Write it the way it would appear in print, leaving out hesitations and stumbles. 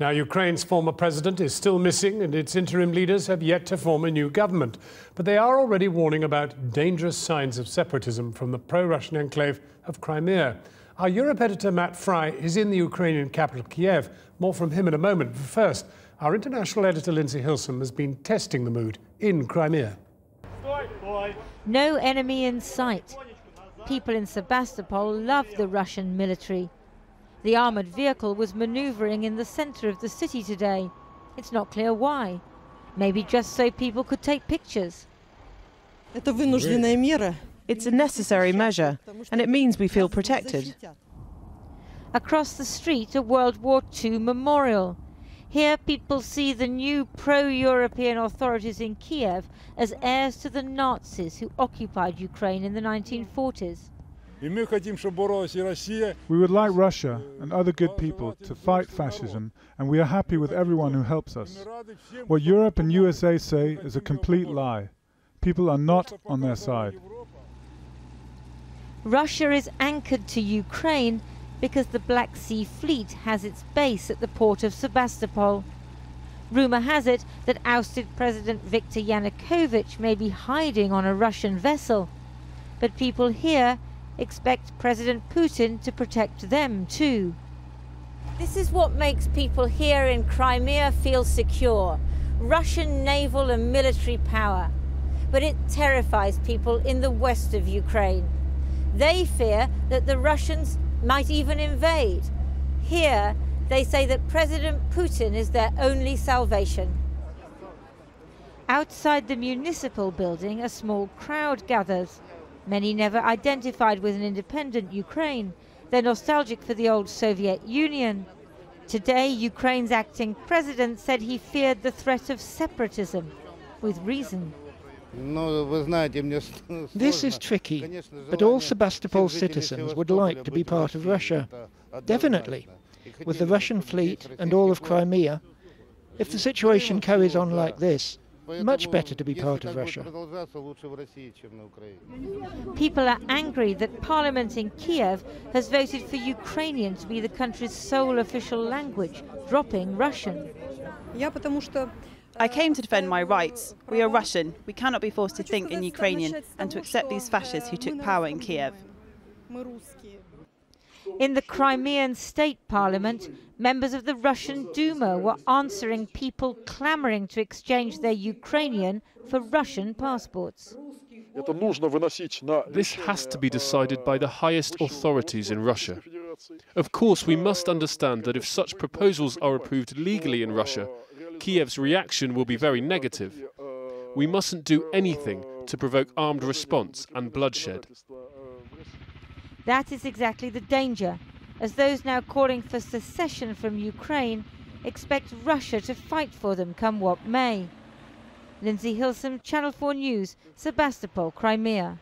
Now, Ukraine's former president is still missing and its interim leaders have yet to form a new government. But they are already warning about dangerous signs of separatism from the pro-Russian enclave of Crimea. Our Europe editor Matt Fry is in the Ukrainian capital, Kiev. More from him in a moment. But first, our international editor Lindsay Hilsum has been testing the mood in Crimea. No enemy in sight. People in Sebastopol love the Russian military. The armoured vehicle was manoeuvring in the centre of the city today. It's not clear why. Maybe just so people could take pictures. It's a necessary measure, and it means we feel protected. Across the street, a World War II memorial. Here people see the new pro-European authorities in Kiev as heirs to the Nazis who occupied Ukraine in the 1940s. We would like Russia and other good people to fight fascism, and we are happy with everyone who helps us. What Europe and USA say is a complete lie. People are not on their side. Russia is anchored to Ukraine because the Black Sea Fleet has its base at the port of Sebastopol. Rumour has it that ousted President Viktor Yanukovych may be hiding on a Russian vessel. But people here expect President Putin to protect them too. This is what makes people here in Crimea feel secure. Russian naval and military power. But it terrifies people in the west of Ukraine. They fear that the Russians might even invade. Here, they say that President Putin is their only salvation. Outside the municipal building, a small crowd gathers. Many never identified with an independent Ukraine. They're nostalgic for the old Soviet Union. Today, Ukraine's acting president said he feared the threat of separatism, with reason. This is tricky, but all Sebastopol citizens would like to be part of Russia. Definitely. With the Russian fleet and all of Crimea, if the situation carries on like this, much better to be part of Russia. People are angry that Parliament in Kiev has voted for Ukrainian to be the country's sole official language, dropping Russian. I came to defend my rights. We are Russian. We cannot be forced to think in Ukrainian and to accept these fascists who took power in Kiev. In the Crimean State Parliament, members of the Russian Duma were answering people clamouring to exchange their Ukrainian for Russian passports. This has to be decided by the highest authorities in Russia. Of course, we must understand that if such proposals are approved legally in Russia, Kiev's reaction will be very negative. We mustn't do anything to provoke armed response and bloodshed. That is exactly the danger, as those now calling for secession from Ukraine expect Russia to fight for them come what may. Lindsay Hilsum, Channel 4 News, Sebastopol, Crimea.